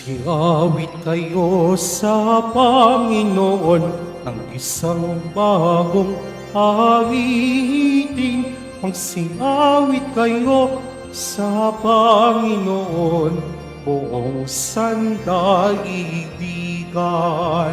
Magsiawit kayo sa Panginoon ng isang bagong awitin. Magsiawit kayo sa Panginoon, buong sandaigdigan.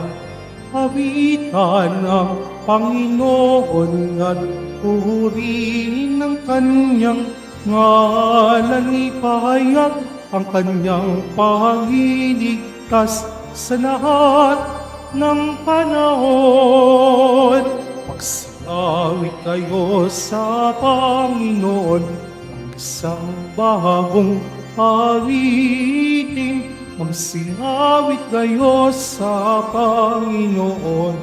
Awitan ang Panginoon at purihin ng kanyang ngalan. Ipahayag ang kanyang pagliligtas sa lahat ng panahon. Magsiawit kayo sa Panginoon ng isang bagong awitin. Magsiawit kayo sa Panginoon,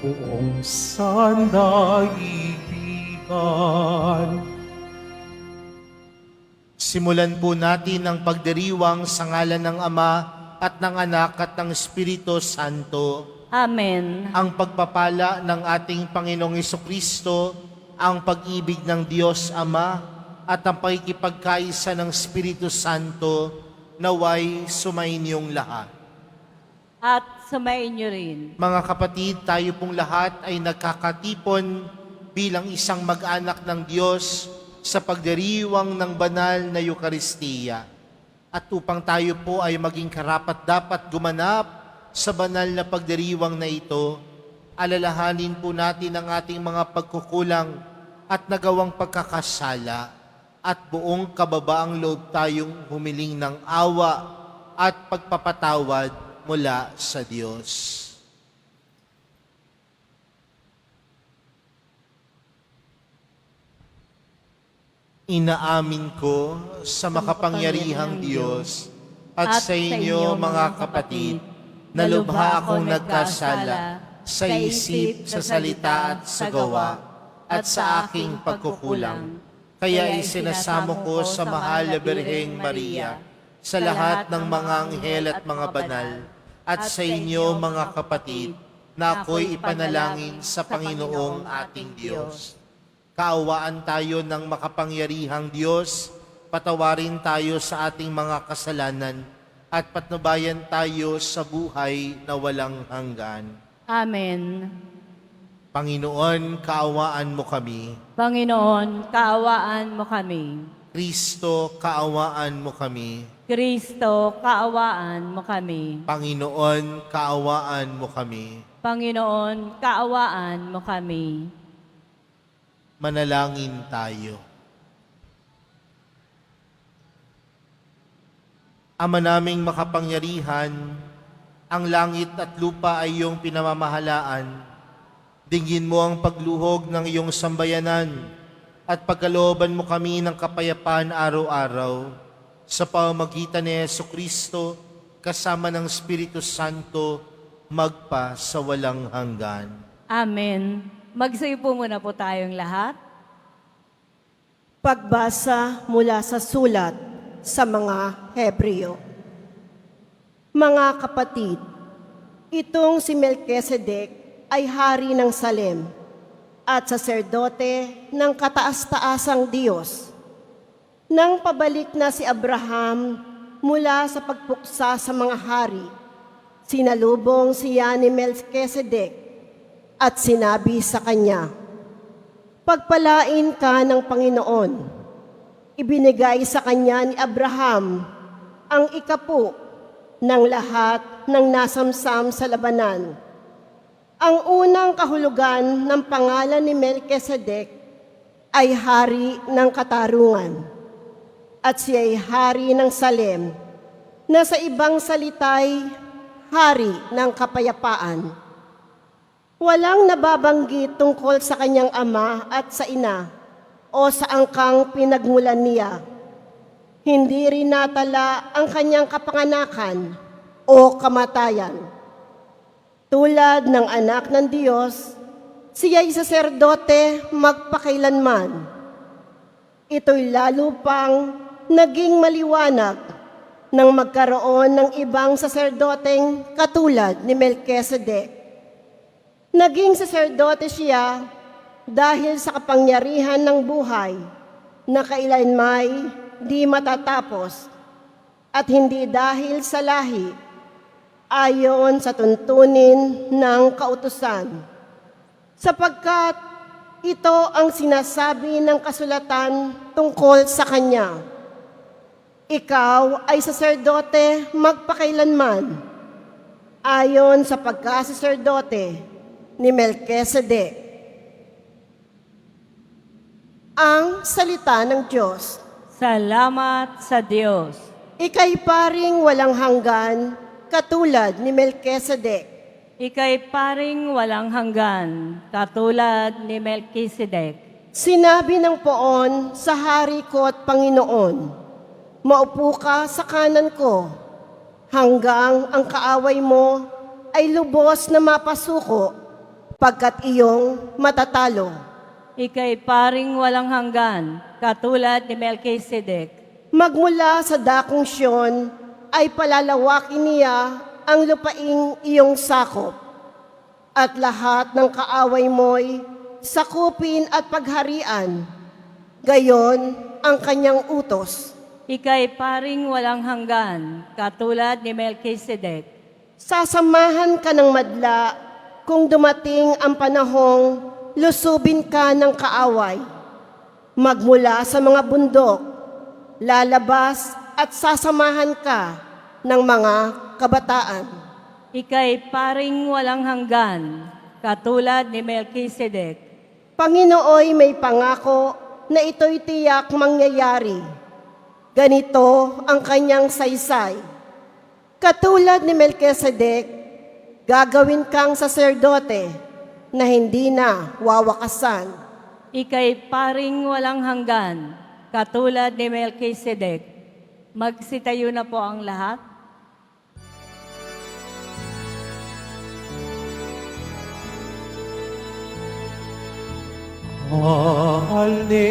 buong sandaigdigan. Simulan po natin ang pagdiriwang sa ngalan ng Ama at ng Anak at ng Espiritu Santo. Amen. Ang pagpapala ng ating Panginoong Jesucristo, ang pag-ibig ng Diyos Ama at ang pakikipagkaisa ng Espiritu Santo naway sumainyong lahat. At sumayin niyo rin. Mga kapatid, tayo pong lahat ay nagkakatipon bilang isang mag-anak ng Diyos sa pagdiriwang ng banal na Eukaristiya. At upang tayo po ay maging karapat-dapat gumanap sa banal na pagdiriwang na ito, alalahanin po natin ang ating mga pagkukulang at nagawang pagkakasala at buong kababaang loob tayong humiling ng awa at pagpapatawad mula sa Diyos. Inaamin ko sa makapangyarihang Diyos at sa inyo mga kapatid na lubha akong nagkasala sa isip, sa salita at sa gawa at sa aking pagkukulang. Kaya isinasamo ko sa mahal na Birheng Maria, sa lahat ng mga anghel at mga banal, at sa inyo mga kapatid na ako'y ipanalangin sa Panginoong ating Diyos. Kaawaan tayo ng makapangyarihang Diyos, patawarin tayo sa ating mga kasalanan, at patnubayan tayo sa buhay na walang hanggan. Amen. Panginoon, kaawaan mo kami. Panginoon, kaawaan mo kami. Kristo, kaawaan mo kami. Kristo, kaawaan mo kami. Panginoon, kaawaan mo kami. Panginoon, kaawaan mo kami. Manalangin tayo. Ama naming makapangyarihan, ang langit at lupa ay iyong pinamamahalaan. Dinggin mo ang pagluhog ng iyong sambayanan at pagkalooban mo kami ng kapayapaan araw-araw sa pamamagitan ni Jesucristo kasama ng Espiritu Santo magpa sa walang hanggan. Amen. Magsayo po muna po tayong lahat. Pagbasa mula sa sulat sa mga Hebreo. Mga kapatid, itong si Melchizedek ay hari ng Salem at saserdote ng kataas-taasang Diyos. Nang pabalik na si Abraham mula sa pagpuksa sa mga hari, sinalubong siya ni Melchizedek at sinabi sa kanya, "Pagpalain ka ng Panginoon." Ibinigay sa kanya ni Abraham ang ikapu ng lahat ng nasamsam sa labanan. Ang unang kahulugan ng pangalan ni Melchizedek ay hari ng katarungan, at siya ay hari ng Salem, na sa ibang salitay, hari ng kapayapaan. Walang nababanggit tungkol sa kanyang ama at sa ina o sa angkang pinagmulan niya. Hindi rin natala ang kanyang kapanganakan o kamatayan. Tulad ng anak ng Diyos, siya'y saserdote magpakailanman. Ito'y lalo pang naging maliwanag nang magkaroon ng ibang saserdoteng katulad ni Melchizedek. Naging saserdote siya dahil sa kapangyarihan ng buhay na kailanmay di matatapos at hindi dahil sa lahi ayon sa tuntunin ng kautusan, sapagkat ito ang sinasabi ng kasulatan tungkol sa kanya. Ikaw ay saserdote magpakailanman, ayon sa pagkasaserdote ni Melchizedek. Ang salita ng Diyos. Salamat sa Diyos. Ika'y paring walang hanggan, katulad ni Melchizedek. Ika'y paring walang hanggan, katulad ni Melchizedek. Sinabi ng poon sa hari ko at Panginoon, maupo ka sa kanan ko, hanggang ang kaaway mo ay lubos na mapasuko, pagkat iyong matatalo. Ika'y paring walang hanggan, katulad ni Melchizedek. Magmula sa dakong Siyon ay palalawakin niya ang lupaing iyong sakop, at lahat ng kaaway mo'y sakupin at pagharian, gayon ang kanyang utos. Ika'y paring walang hanggan, katulad ni Melchizedek. Sasamahan ka ng madla kung dumating ang panahong lusubin ka ng kaaway. Magmula sa mga bundok, lalabas at sasamahan ka ng mga kabataan. Ika'y paring walang hanggan, katulad ni Melchizedek. Panginooy may pangako na ito'y tiyak mangyayari. Ganito ang kanyang saysay. Katulad ni Melchizedek, gagawin kang saserdote na hindi na wawakasan. Ika'y paring walang hanggan, katulad ni Melchizedek. Magsitayo na po ang lahat. Alleluia,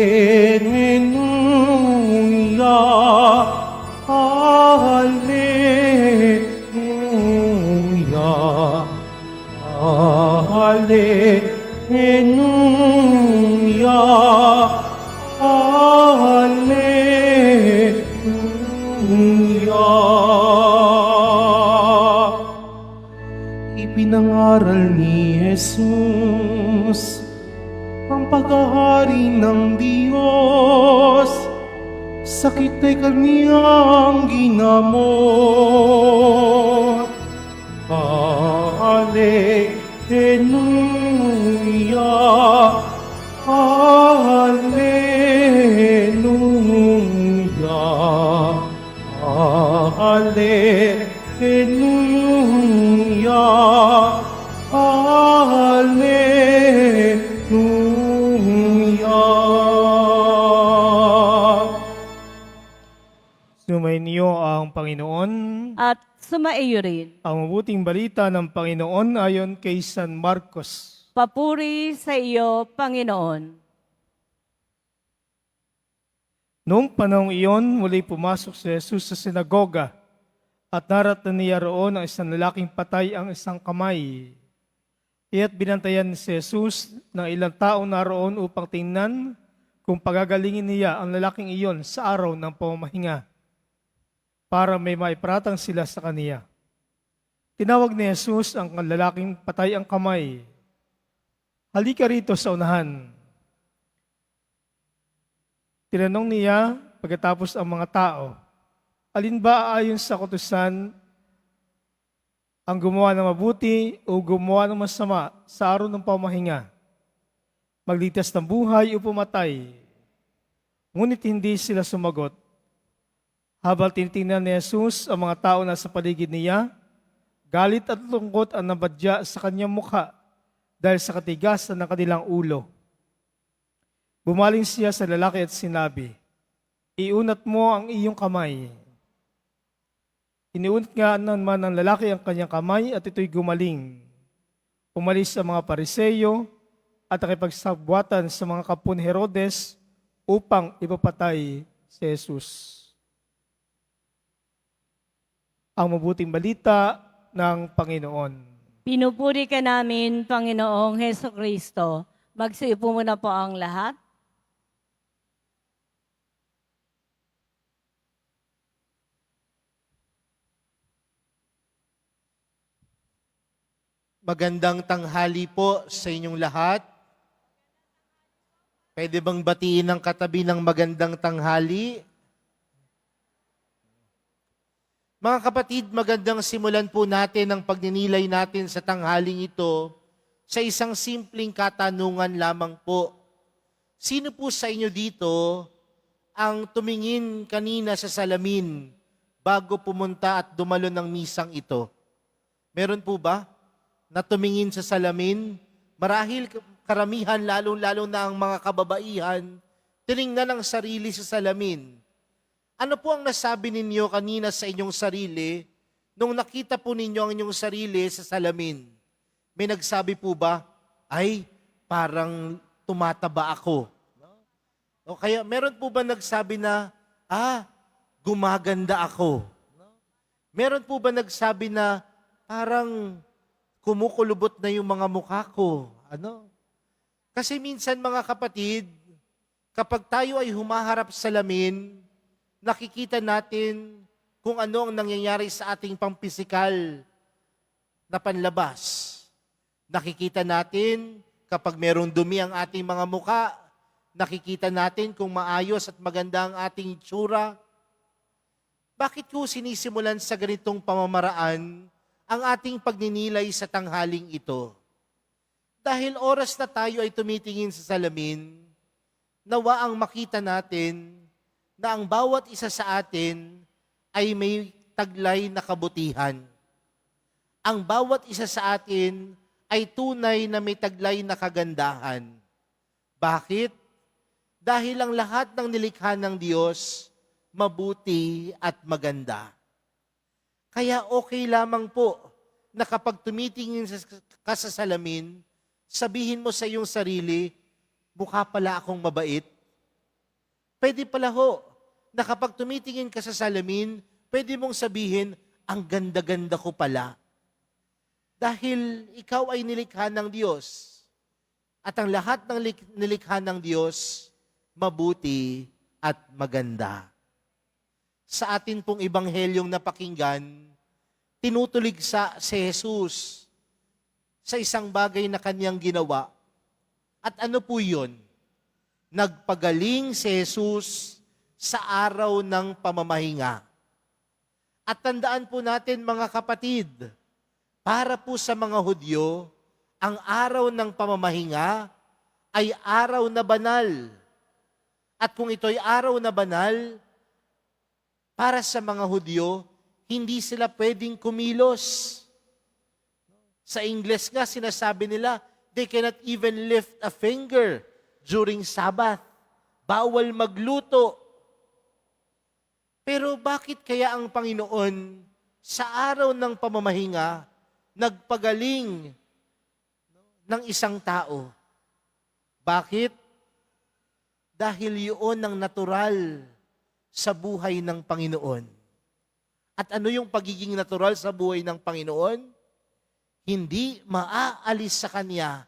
Alleluia, Alleluia, Alleluia. Ipinangaral ni Jesus ang paghahari ng Diyos, sakit ay kaniyang ginamot. Alleluia, Alleluia, Alleluia, Alleluia. Sumainyo ang Panginoon. At sumaiyo rin. Ang mabuting balita ng Panginoon ayon kay San Marcos. Papuri sa iyo, Panginoon. Noong panahong iyon, muli pumasok si Jesus sa sinagoga at naratan niya roon ang isang lalaking patay ang isang kamay. Iya't binantayan si Jesus ng ilang taong naroon upang tingnan kung pagagalingin niya ang lalaking iyon sa araw ng pamamahinga para may maipratang sila sa kaniya. Tinawag ni Jesus ang lalaking patay ang kamay. Halika rito sa unahan. Tinanong niya pagkatapos ang mga tao, alin ba ayon sa kautusan ang gumawa ng mabuti o gumawa ng masama sa araw ng pamahinga? Magligtas ng buhay o pumatay? Ngunit hindi sila sumagot. Habang tinitingnan ni Jesus ang mga tao na sa paligid niya, galit at lungkot ang nabadya sa kanyang mukha dahil sa katigasan ng kanilang ulo. Bumaling siya sa lalaki at sinabi, iunat mo ang iyong kamay. Iniunat nga naman ng lalaki ang kanyang kamay at ito'y gumaling. Umalis ang mga Pariseyo at nakipagsabwatan sa mga kapun Herodes upang ipapatay si Jesus. Ang mabuting balita ng Panginoon. Pinupuri ka namin, Panginoong Heso Kristo. Magsiupo muna po ang lahat. Magandang tanghali po sa inyong lahat. Pwede bang batiin ng katabi ng magandang tanghali? Mga kapatid, magandang simulan po natin ang pagninilay natin sa tanghaling ito sa isang simpleng katanungan lamang po. Sino po sa inyo dito ang tumingin kanina sa salamin bago pumunta at dumalo ng misang ito? Meron po ba na tumingin sa salamin? Marahil karamihan, lalo na ang mga kababaihan, tiningnan ang sarili sa salamin. Ano po ang nasabi ninyo kanina sa inyong sarili nung nakita po ninyo ang inyong sarili sa salamin? May nagsabi po ba, ay, parang tumataba ako? O kaya meron po ba nagsabi na, gumaganda ako? Meron po ba nagsabi na, parang kumukulubot na yung mga mukha ko? Kasi minsan mga kapatid, kapag tayo ay humaharap sa salamin, nakikita natin kung ano ang nangyayari sa ating pampisikal na panlabas. Nakikita natin kapag merong dumi ang ating mga mukha, nakikita natin kung maayos at maganda ang ating itsura. Bakit ko sinisimulan sa ganitong pamamaraan ang ating pagninilay sa tanghaling ito? Dahil oras na tayo ay tumitingin sa salamin, nawa ang makita natin na ang bawat isa sa atin ay may taglay na kabutihan. Ang bawat isa sa atin ay tunay na may taglay na kagandahan. Bakit? Dahil ang lahat ng nilikha ng Diyos, mabuti at maganda. Kaya okay lamang po na kapag tumitingin ka sa salamin, sabihin mo sa iyong sarili, mukha pala akong mabait. Pwede pala ho, na kapag tumitingin ka sa salamin, pwede mong sabihin, ang ganda-ganda ko pala. Dahil ikaw ay nilikha ng Diyos. At ang lahat ng nilikha ng Diyos, mabuti at maganda. Sa atin pong ibanghelyong napakinggan, tinutulig si Jesus sa isang bagay na kanyang ginawa. At ano po yun? Nagpagaling si Jesus sa araw ng pamamahinga. At tandaan po natin mga kapatid, para po sa mga Hudyo, ang araw ng pamamahinga ay araw na banal. At kung ito'y araw na banal, para sa mga Hudyo, hindi sila pwedeng kumilos. Sa Ingles nga, sinasabi nila, they cannot even lift a finger during Sabbath. Bawal magluto. Pero bakit kaya ang Panginoon sa araw ng pamamahinga nagpagaling ng isang tao? Bakit? Dahil yun ang natural sa buhay ng Panginoon. At ano yung pagiging natural sa buhay ng Panginoon? Hindi maaalis sa Kanya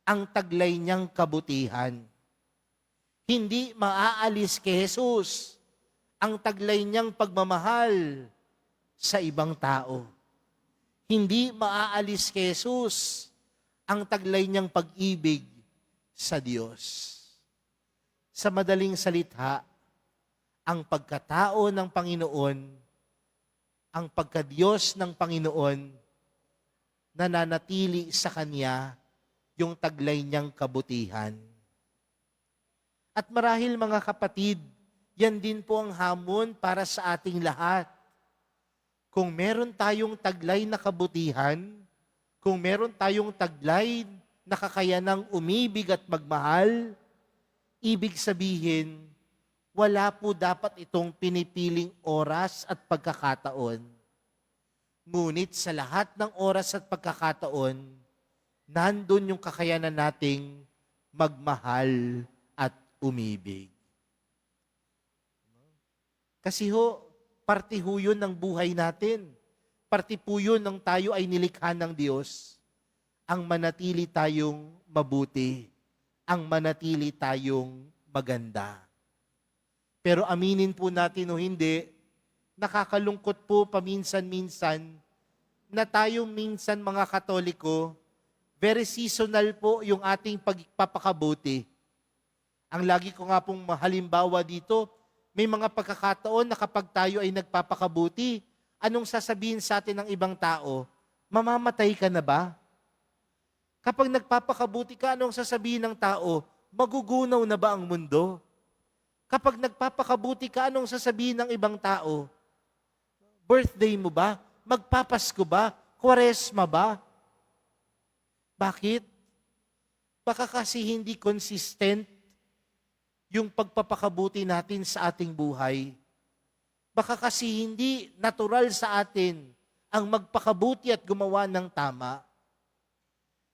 ang taglay niyang kabutihan. Hindi maaalis kay Jesus ang taglay niyang pagmamahal sa ibang tao. Hindi maaalis kay Jesus ang taglay niyang pag-ibig sa Diyos. Sa madaling salita, ang pagkatao ng Panginoon, ang pagkadiyos ng Panginoon, nananatili sa Kanya yung taglay niyang kabutihan. At marahil mga kapatid, yan din po ang hamon para sa ating lahat. Kung meron tayong taglay na kabutihan, kung meron tayong taglay na kakayanang umibig at magmahal, ibig sabihin, wala po dapat itong pinipiling oras at pagkakataon. Ngunit sa lahat ng oras at pagkakataon, nandun yung kakayanan nating magmahal at umibig. Kasi parte ho yun ng buhay natin. Parte po yun ng tayo ay nilikha ng Diyos. Ang manatili tayong mabuti. Ang manatili tayong maganda. Pero aminin po natin o hindi, nakakalungkot po paminsan-minsan na tayo minsan mga Katoliko, very seasonal po yung ating pagpapakabuti. Ang lagi ko nga pong halimbawa dito, may mga pagkakataon na kapag tayo ay nagpapakabuti, anong sasabihin sa atin ng ibang tao? Mamamatay ka na ba? Kapag nagpapakabuti ka, anong sasabihin ng tao? Magugunaw na ba ang mundo? Kapag nagpapakabuti ka, anong sasabihin ng ibang tao? Birthday mo ba? Magpapasko ba? Kwaresma ba? Bakit? Baka kasi hindi consistent yung pagpapakabuti natin sa ating buhay. Baka kasi hindi natural sa atin ang magpakabuti at gumawa ng tama.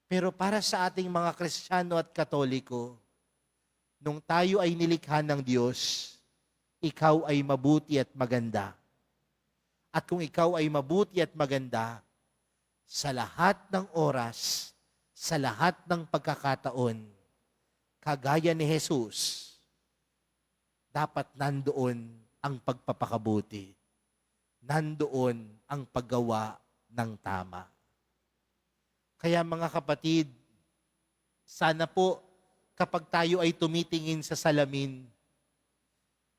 Pero para sa ating mga Kristiyano at Katoliko, nung tayo ay nilikha ng Diyos, ikaw ay mabuti at maganda. At kung ikaw ay mabuti at maganda, sa lahat ng oras, sa lahat ng pagkakataon, kagaya ni Jesus, dapat nandoon ang pagpapakabuti. Nandoon ang paggawa ng tama. Kaya mga kapatid, sana po kapag tayo ay tumitingin sa salamin,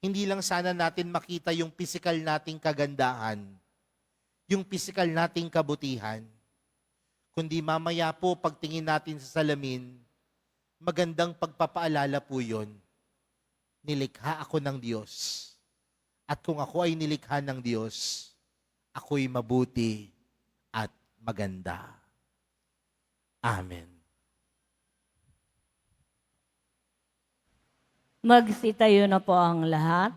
hindi lang sana natin makita yung physical nating kagandahan, yung physical nating kabutihan, kundi mamaya po pagtingin natin sa salamin, magandang pagpapaalala po yun. Nilikha ako ng Diyos. At kung ako ay nilikha ng Diyos, ako'y mabuti at maganda. Amen. Magsitayo na po ang lahat.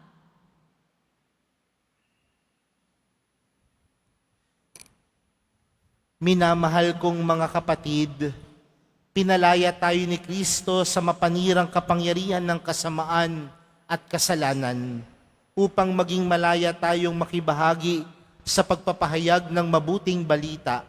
Minamahal kong mga kapatid, pinalaya tayo ni Kristo sa mapanirang kapangyarihan ng kasamaan at kasalanan upang maging malaya tayong makibahagi sa pagpapahayag ng mabuting balita.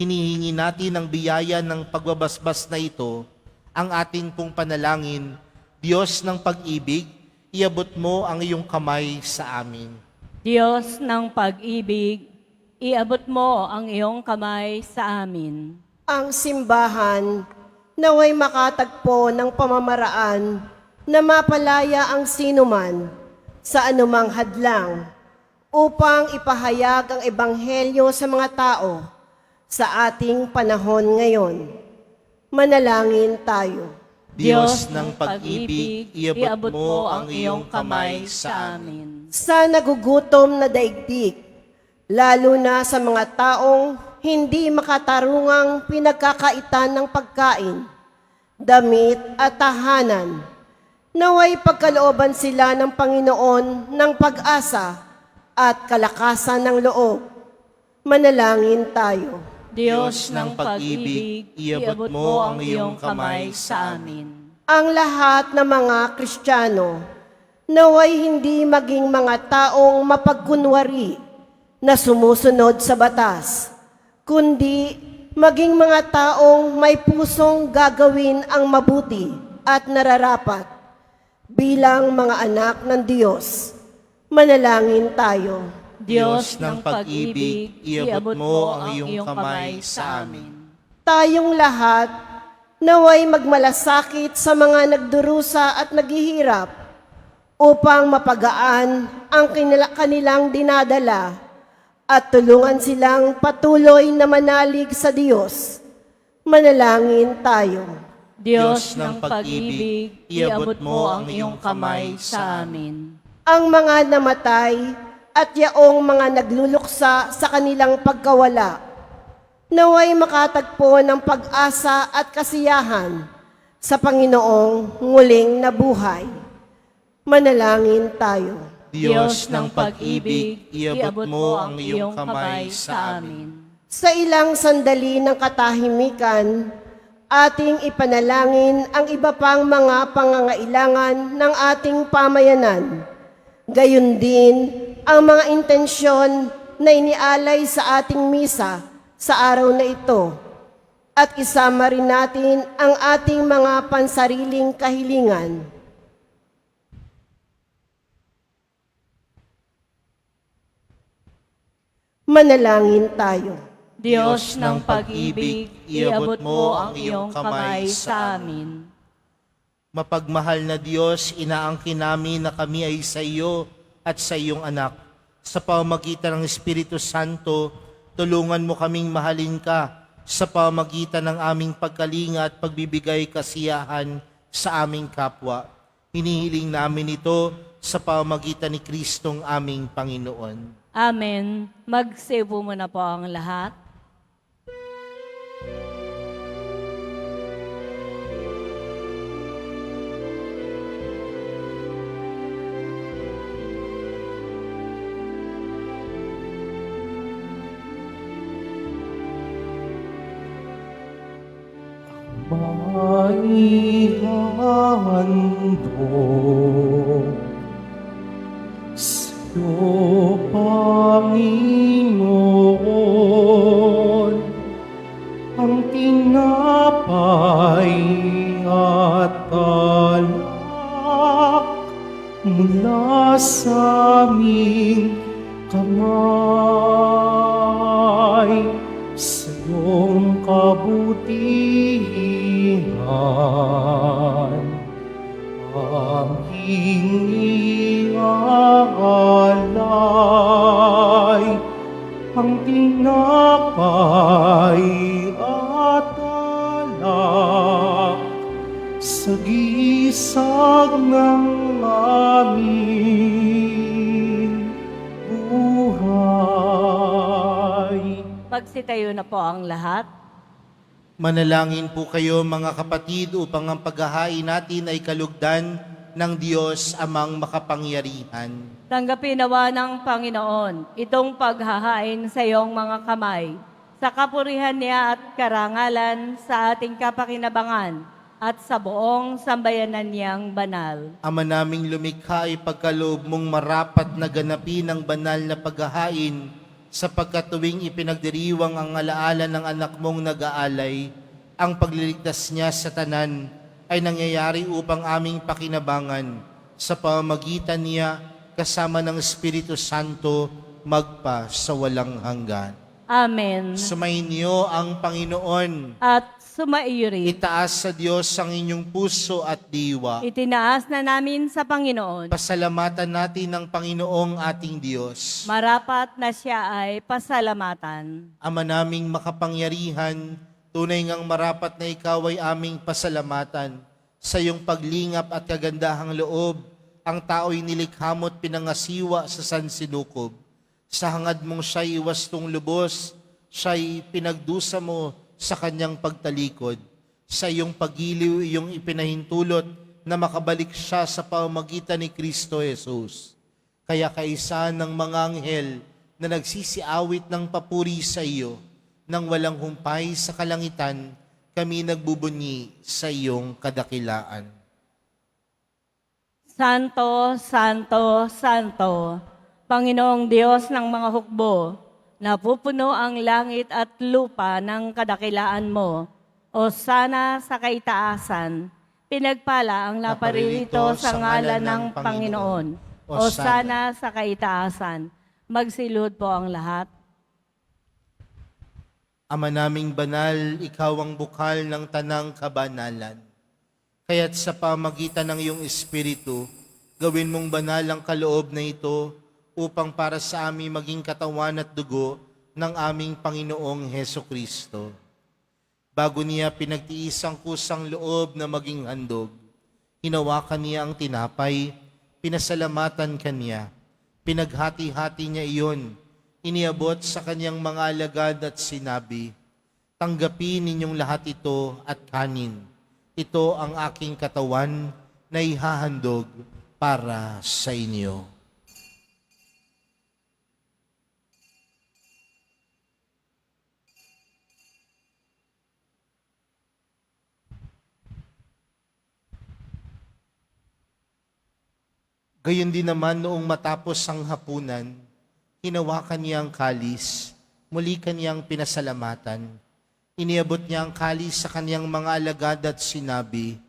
Hinihingi natin ang biyaya ng pagbabasbas na ito, ang ating pong panalangin. Diyos ng pag-ibig, iabot mo ang iyong kamay sa amin. Diyos ng pag-ibig, iabot mo ang iyong kamay sa amin. Ang simbahan naway makatagpo ng pamamaraan na mapalaya ang sinuman sa anumang hadlang upang ipahayag ang ebanghelyo sa mga tao sa ating panahon ngayon. Manalangin tayo. Diyos ng pag-ibig, iabot mo ang iyong kamay sa amin. Sa nagugutom na daigdig, lalo na sa mga taong hindi makatarungang pinagkakaitan ng pagkain, damit at tahanan, naway pagkalooban sila ng Panginoon ng pag-asa at kalakasan ng loob. Manalangin tayo. Diyos ng pag-ibig, iabot mo ang iyong kamay sa amin. Ang lahat ng mga Kristiyano, naway hindi maging mga taong mapagkunwari na sumusunod sa batas, kundi maging mga taong may pusong gagawin ang mabuti at nararapat bilang mga anak ng Diyos. Manalangin tayo. Diyos ng pag-ibig, iabot mo ang iyong kamay sa amin. Tayong lahat naway magmalasakit sa mga nagdurusa at naghihirap upang mapagaan ang kanilang dinadala at tulungan silang patuloy na manalig sa Diyos. Manalangin tayo. Diyos ng pag-ibig, iabot mo ang iyong kamay sa amin. Ang mga namatay at yaong mga nagluluksa sa kanilang pagkawala, naway makatagpo ng pag-asa at kasiyahan sa Panginoong muling nabuhay. Manalangin tayo. Diyos ng pag-ibig, iabot mo ang iyong kamay sa amin. Sa ilang sandali ng katahimikan, ating ipanalangin ang iba pang mga pangangailangan ng ating pamayanan. Gayon din ang mga intensyon na inialay sa ating misa sa araw na ito. At isama rin natin ang ating mga pansariling kahilingan. Manalangin tayo. Diyos ng pag-ibig, iabot mo ang iyong kamay sa amin. Mapagmahal na Diyos, inaangkin namin na kami ay sa iyo at sa iyong anak. Sa pamamagitan ng Espiritu Santo, tulungan mo kaming mahalin ka sa pamamagitan ng aming pagkalinga at pagbibigay kasiyahan sa aming kapwa. Hinihiling namin ito sa pamamagitan ni Kristong aming Panginoon. Amen. Magsiupo muna po ang lahat. Maihandog sa'yo, Panginoon, ang tinapay at alak mula sa aming kamay sa iyong kabutihan. Aming iaalay ang tinapay at alak sa gisag ng aming buhay. Magsitayo na po ang lahat. Manalangin po kayo mga kapatid upang ang paghahain natin ay kalugdan ng Diyos amang makapangyarihan. Tanggapin nawa ng Panginoon itong paghahain sa iyong mga kamay, sa kapurihan niya at karangalan sa ating kapakinabangan at sa buong sambayanan niyang banal. Ama naming lumikha ay pagkaloob mong marapat na ganapin ang banal na paghahain sapagkat tuwing ipinagdiriwang ang alaala ng anak mong nag-aalay, ang pagliligtas niya sa tanan ay nangyayari upang aming pakinabangan sa pamamagitan niya kasama ng Espiritu Santo magpa sa walang hanggan. Amen. Sumayin niyo ang Panginoon. At sumaiyo rin. Itaas sa Diyos ang inyong puso at diwa. Itinaas na namin sa Panginoon. Pasalamatan natin ang Panginoong ating Diyos. Marapat na siya ay pasalamatan. Ama naming makapangyarihan, tunay ngang marapat na ikaw ay aming pasalamatan. Sa iyong paglingap at kagandahang loob, ang tao'y nilikha mo't pinangasiwa sa sansinukob. Sa hangad mong siya'y wastong lubos, siya'y pinagdusa mo sa kanyang pagtalikod. Sa iyong pagiliw, iyong ipinahintulot na makabalik siya sa pamamagitan ni Kristo Jesus. Kaya kaisa ng mga anghel na nagsisiawit ng papuri sa iyo, nang walang humpay sa kalangitan, kami nagbubunyi sa iyong kadakilaan. Santo, Santo, Santo, Panginoong Diyos ng mga hukbo, napupuno ang langit at lupa ng kadakilaan mo. O sana sa kaitaasan, pinagpala ang naparirito sa ngalan ng Panginoon. O sana sa kaitaasan, magsilud po ang lahat. Ama naming banal, ikaw ang bukal ng tanang kabanalan. Kaya't sa pamagitan ng iyong Espiritu, gawin mong banal ang kaloob na ito upang para sa amin maging katawan at dugo ng aming Panginoong Heso Kristo. Bago niya pinagtiis ang kusang loob na maging handog, hinawakan niya ang tinapay, pinasalamatan kanya, pinaghati-hati niya iyon, iniabot sa kanyang mga alagad at sinabi, "Tanggapin ninyong lahat ito at kanin. Ito ang aking katawan na ihahandog para sa inyo." Gayon din naman noong matapos ang hapunan, hinawakan niya ang kalis, muli kaniyang pinasalamatan. Iniabot niya ang kalis sa kaniyang mga alagad at sinabi,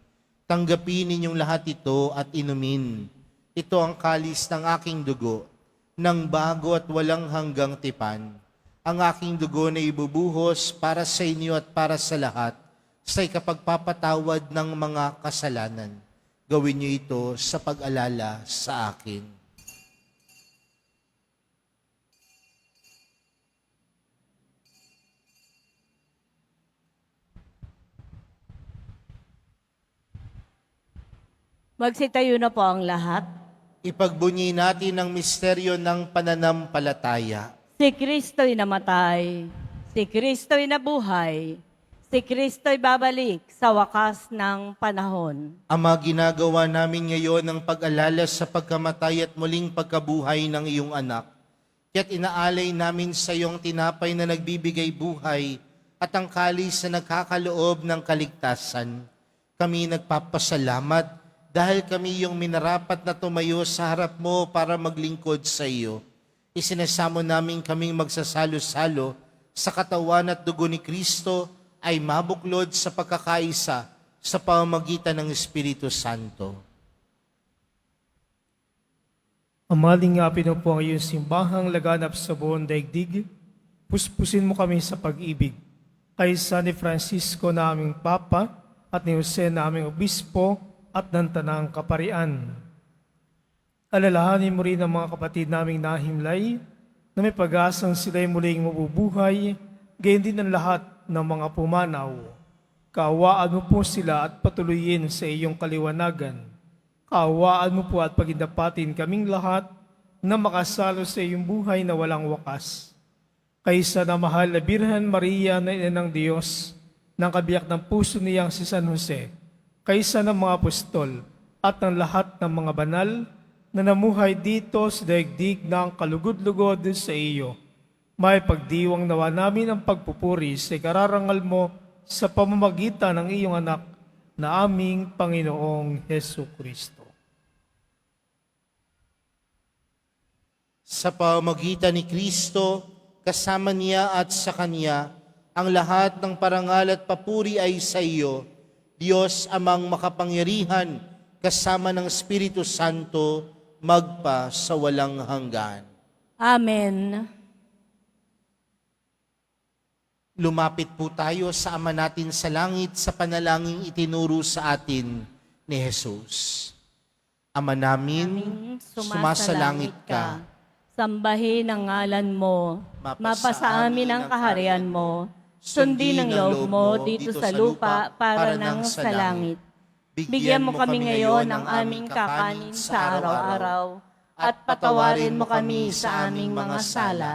"Tanggapin ninyong lahat ito at inumin. Ito ang kalis ng aking dugo, ng bago at walang hanggang tipan. ang aking dugo na ibubuhos para sa inyo at para sa lahat sa ikapagpapatawad ng mga kasalanan. Gawin niyo ito sa pag-alala sa akin. Magsitayo na po ang lahat. Ipagbunyi natin ang misteryo ng pananampalataya. Si Kristo'y namatay, si Kristo'y nabuhay, si Kristo'y babalik sa wakas ng panahon. Ama, ginagawa namin ngayon ang pag-alala sa pagkamatay at muling pagkabuhay ng iyong anak. Kaya't inaalay namin sa iyong tinapay na nagbibigay buhay at ang kalis na nagkakaloob ng kaligtasan. Kami nagpapasalamat dahil kami yung minarapat na tumayo sa harap mo para maglingkod sa iyo. Isinasamo namin kaming magsasalo-salo sa katawan at dugo ni Kristo ay mabuklod sa pagkakaisa sa pamamagitan ng Espiritu Santo. Amalingapin mo po ang iyong simbahang laganap sa buong daigdig. Puspusin mo kami sa pag-ibig. Kaysa ni Francisco na aming Papa at ni Jose na aming Obispo at ng Tanang Kaparian. Alalahanin mo rin ang mga kapatid naming nahimlay na may pag-asang sila'y muling mabubuhay, gayon din ang lahat ng mga pumanaw. Kaawaan mo po sila at patuloyin sa iyong kaliwanagan. Kaawaan mo po at pagindapatin kaming lahat na makasalo sa iyong buhay na walang wakas. Kaysa na mahal na Birhen Maria na ina ng Diyos, ng kabiyak ng puso niyang si San Jose, kaysa ng mga apostol at ng lahat ng mga banal na namuhay dito sa daigdig ng kalugod-lugod sa iyo. May pagdiwang nawa namin ang pagpupuri sa ikararangal mo sa pamamagitan ng iyong anak na aming Panginoong Hesu Kristo. Sa pamamagitan ni Kristo, kasama niya at sa Kanya, ang lahat ng parangal at papuri ay sa iyo, Diyos amang makapangyarihan, kasama ng Espiritu Santo, magpa sa walang hanggan. Amen. Lumapit po tayo sa Ama natin sa langit sa panalangin itinuro sa atin ni Jesus. Ama namin, sumasalangit ka. Sambahin ang ngalan mo. Mapasa amin ang kaharian mo. Sundin ang loob mo dito sa lupa para nang sa langit. Bigyan mo kami ngayon ng aming kakanin sa araw-araw at patawarin mo kami sa aming mga sala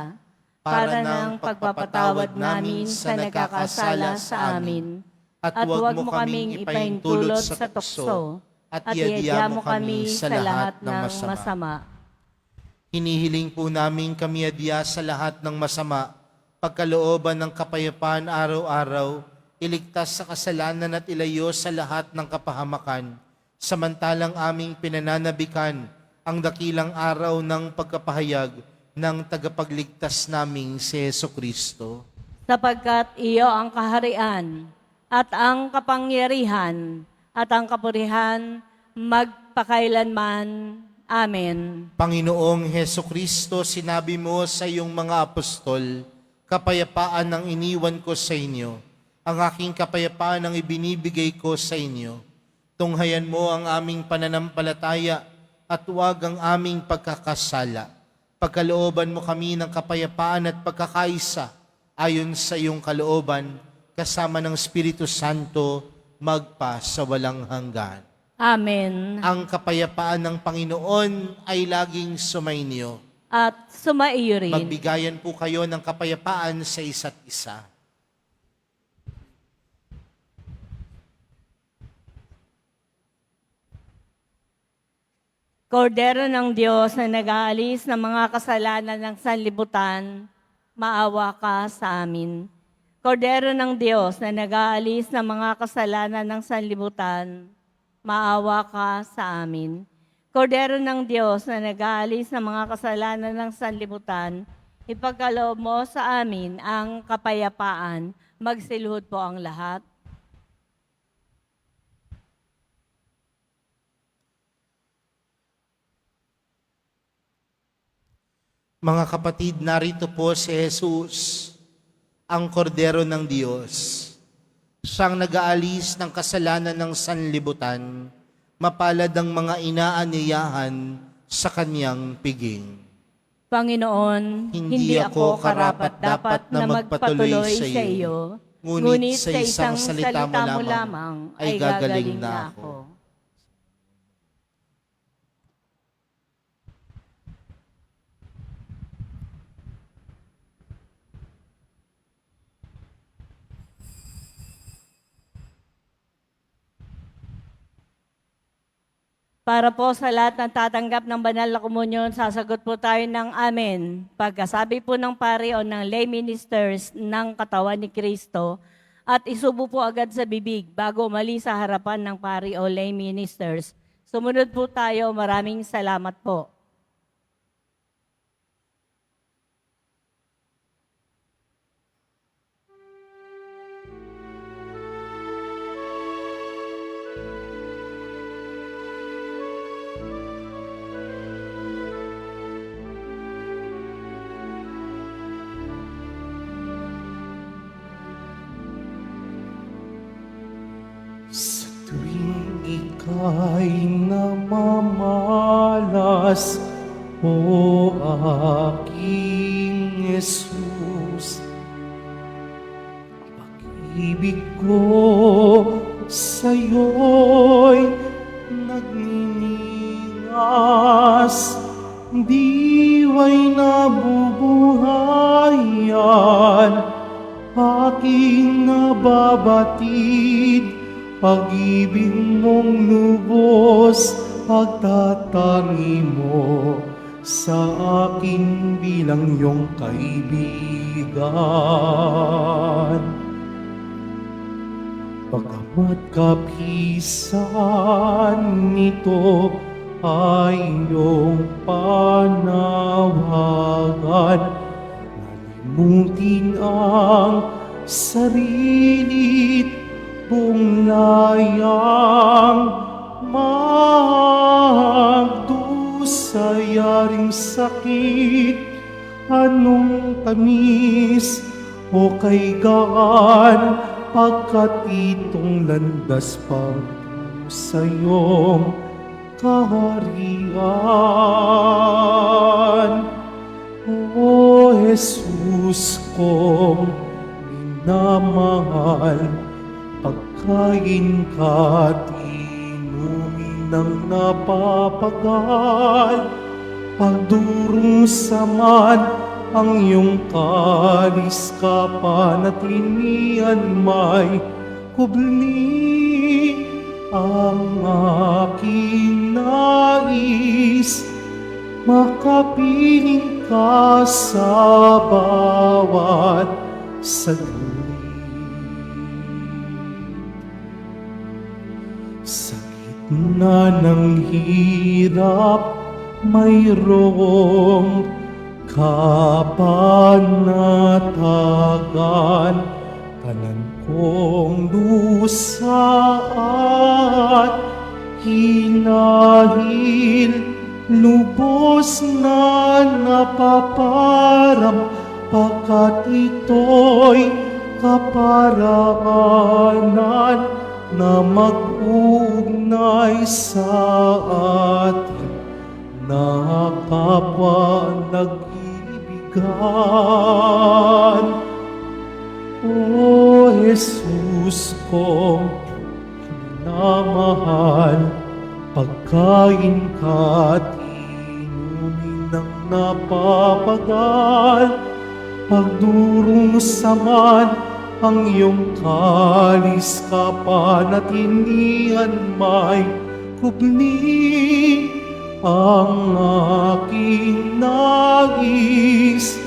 para ng pagpapatawad namin sa nagkakasala sa amin. At huwag mo kaming ipahintulot sa tukso at iadya mo kami sa lahat ng masama. Hinihiling po namin kami adya sa lahat ng masama, pagkalooban ng kapayapaan araw-araw, iligtas sa kasalanan at ilayo sa lahat ng kapahamakan, samantalang aming pinananabikan ang dakilang araw ng pagkapahayag ng tagapagligtas naming si Jesucristo. Sapagkat iyo ang kaharian at ang kapangyarihan at ang kapurihan magpakailanman. Amen. Panginoong Jesucristo, sinabi mo sa iyong mga apostol, kapayapaan ang iniwan ko sa inyo, ang aking kapayapaan ang ibinibigay ko sa inyo. Tunghayan mo ang aming pananampalataya at huwag ang aming pagkakasala. Pagkalooban mo kami ng kapayapaan at pagkakaisa ayon sa iyong kalooban, kasama ng Espiritu Santo, magpa sa walang hanggan. Amen. Ang kapayapaan ng Panginoon ay laging sumainyo. At sumaiyo rin. Magbigayan po kayo ng kapayapaan sa isa't isa. Kordero ng Diyos na nag-aalis ng mga kasalanan ng sanlibutan, maawa ka sa amin. Kordero ng Diyos na nag-aalis ng mga kasalanan ng sanlibutan, maawa ka sa amin. Kordero ng Diyos na nag-aalis ng mga kasalanan ng sanlibutan, ipagkaloob mo sa amin ang kapayapaan. Magsiluhod po ang lahat. Mga kapatid, narito po si Jesus, ang kordero ng Diyos. Siyang nag-aalis ng kasalanan ng sanlibutan, mapalad ang mga inaanyayahan sa kanyang piging. Panginoon, hindi ako karapat-dapat na magpatuloy sa iyo, ngunit sa isang salita mo lamang ay gagaling na ako. Para po sa lahat ng tatanggap ng banal na komunyon, sasagot po tayo ng amen. Pagkasabi po ng pari o ng lay ministers ng katawan ni Kristo at isubo po agad sa bibig bago umalis sa harapan ng pari o lay ministers. Sumunod po tayo. Maraming salamat po. Sa tuwing ika'y namamalas, o aking Jesus, pag-ibig ko sa'yo'y nagniningas, diwa'y nabubuhayan, aking nababatid, pag-ibig mong lubos, pagtatangi mo sa akin bilang iyong kaibigan. Pagkamat kapisan nito ay iyong panawagan, nalimutin ang sarili't buong layang magdusayaring sakit, anong tamis o kaigaan, pagkat itong landas pang sa iyong kaharian. O Jesus kong minamahal, pagkain ka't inumin ng napapagal, pagdurong saman ang iyong kalis, kapanatilian may kubli. Ang aking nais, makapiling ka sa bawat saglit. Sa gitna ng hirap, mayroong kapanatagan, tanan kong lusa at hinahil, lubos na napaparam, pagkat ito'y kaparaanan na mag-ugnay sa atin na kapwa nag-ibigan. O Jesus kong minamahal, pagkain ka't inumin ng napapagal, pagdurong saman ang iyong kalis, kapanatilian may kubli. Ang aking nais,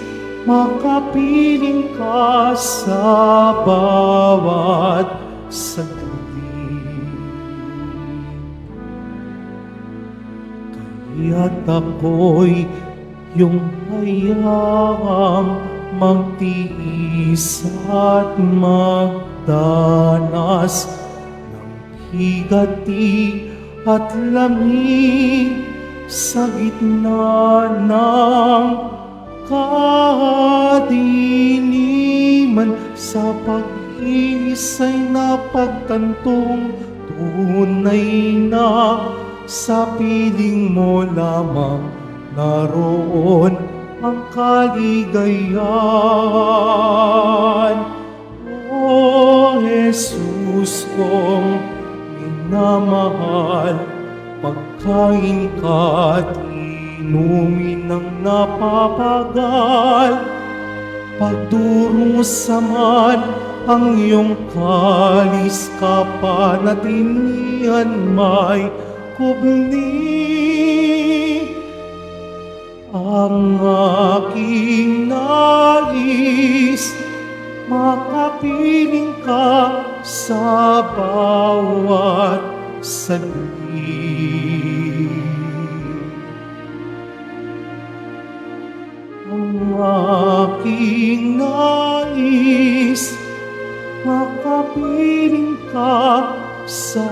makapiling ka sa bawat saglit. Kaya't ako'y iyong hayaang magtiis at magdanas ng higati at lamig sa gitna ng kadiliman sa pag-iisa'y napagtantong tunay na sa piling mo lamang naroon ang kaligayahan. O Jesus kong minamahal, pagkain ka at inumin ng napapagal, pagdurong saman ang iyong kalis kapanatinian may kubli. Ang aking nais, makapiling ka sa bawat saglit. Ang aking nais, makapiling ka sa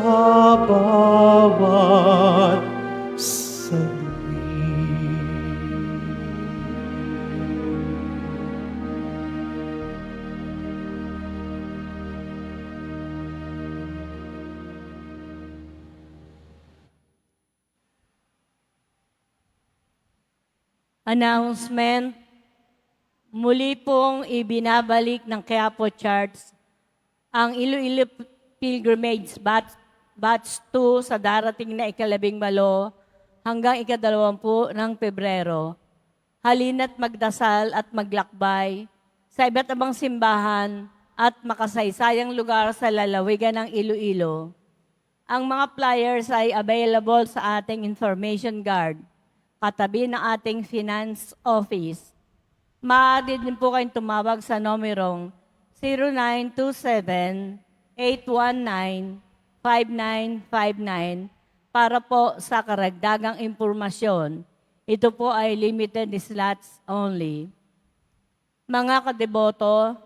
bawat saglit. Announcement, muli pong ibinabalik ng Quiapo Church ang Iloilo Pilgrimage Batch 2 sa darating na ika-18 hanggang ika-20 ng Pebrero. Halina't magdasal at maglakbay sa iba't ibang simbahan at makasaysayang lugar sa lalawigan ng Iloilo. Ang mga flyers ay available sa ating information card, katabi ng ating finance office. Maaari din po kayong tumawag sa numerong 0927-819-5959 para po sa karagdagang impormasyon. Ito po ay limited slots only. Mga kadeboto,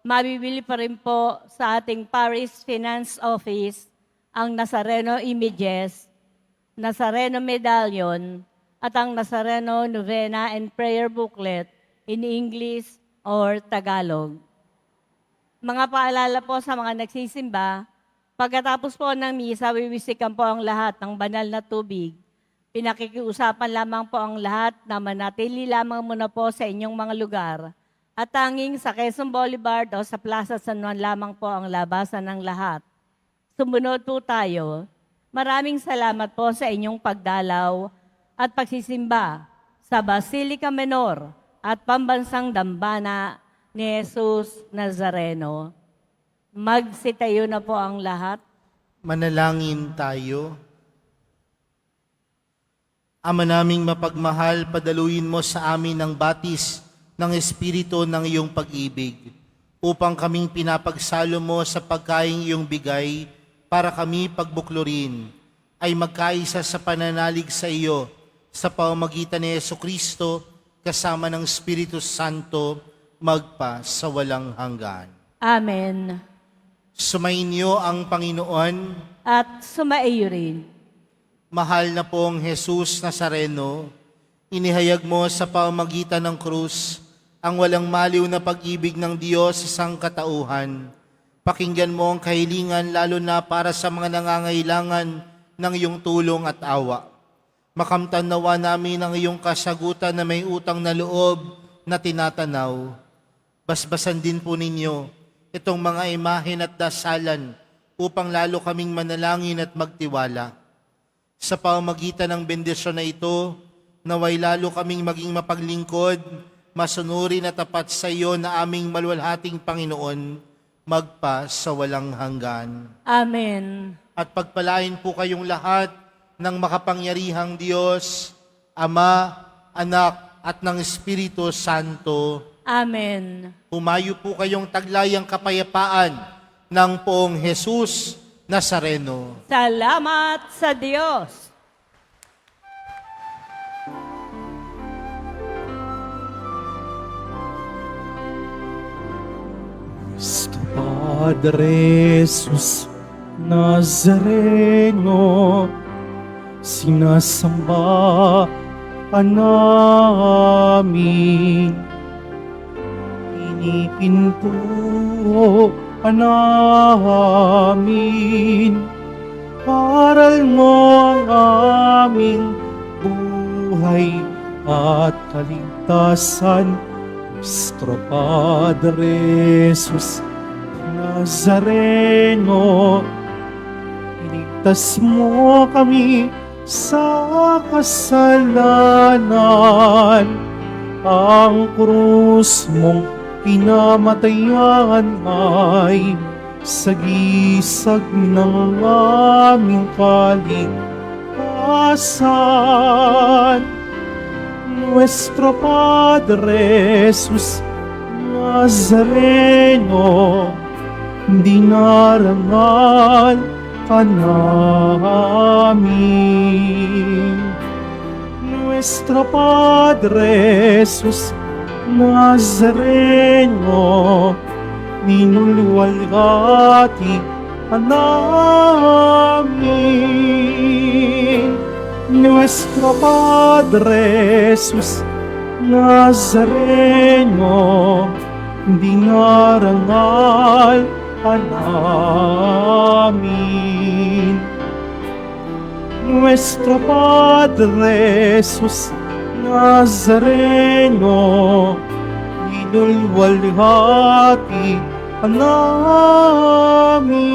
mabibili pa rin po sa ating Paris Finance Office ang Nazareno Images, Nazareno Medallion, at ang Nazareno Novena and Prayer Booklet in English or Tagalog. Mga paalala po sa mga nagsisimba, pagkatapos po ng misa, wiwisikan po ang lahat ng banal na tubig. Pinakikiusapan lamang po ang lahat na manatili lamang muna po sa inyong mga lugar. At tanging sa Quezon Boulevard o sa Plaza San Juan lamang po ang labasan ng lahat. Sumunod po tayo. Maraming salamat po sa inyong pagdalaw at pagsisimba sa Basilica Menor at Pambansang Dambana ni Jesus Nazareno. Magsitayo na po ang lahat. Manalangin tayo. Ama naming mapagmahal, padaluin mo sa amin ang batis ng Espiritu ng iyong pag-ibig, upang kaming pinapagsalo mo sa pagkaing iyong bigay para kami pagbuklurin, ay magkaisa sa pananalig sa iyo sa pamamagitan ni Jesucristo kasama ng Espiritu Santo magpa sa walang hanggan. Amen. Sumainyo ang Panginoon. At sumaiyo rin. Mahal na pong Jesus Nazareno, inihayag mo sa pamamagitan ng krus ang walang maliw na pag-ibig ng Diyos sa sangkatauhan. Pakinggan mo ang kahilingan lalo na para sa mga nangangailangan ng iyong tulong at awa. Makamtan nawa namin ang iyong kasagutan na may utang na loob na tinatanaw. Basbasan din po ninyo itong mga imahen at dasalan upang lalo kaming manalangin at magtiwala. Sa pamamagitan ng bendisyon na ito, naway lalo kaming maging mapaglingkod, masunurin at tapat sa iyo na aming maluwalhating Panginoon, magpa sa walang hanggan. Amen. At pagpalain po kayong lahat ng makapangyarihang Diyos, Ama, Anak, at ng Espiritu Santo. Amen. Humayo po kayong taglayang kapayapaan ng poong Jesus Nazareno. Salamat sa Diyos. Nuestro Padre Jesus Nazareno, sinasamba ka namin. Pinipinto ka namin. Aral mo ang aming buhay at kaligtasan. Nuestro Padre Jesus Nazareno, iligtas mo kami sa kasalanan. Ang krus mong pinamatayan ay sagisag ng aming kaligtasan. Nuestro Padre Jesus Nazareno, dinarangal ka namin. Nuestro Padre Jesus Nazareno, minulwalhati ka namin. Nuestro Padre Jesus Nazareno, dinarangal ka namin. Nuestro Padre Jesus Nazareno, minulwalhati ka namin.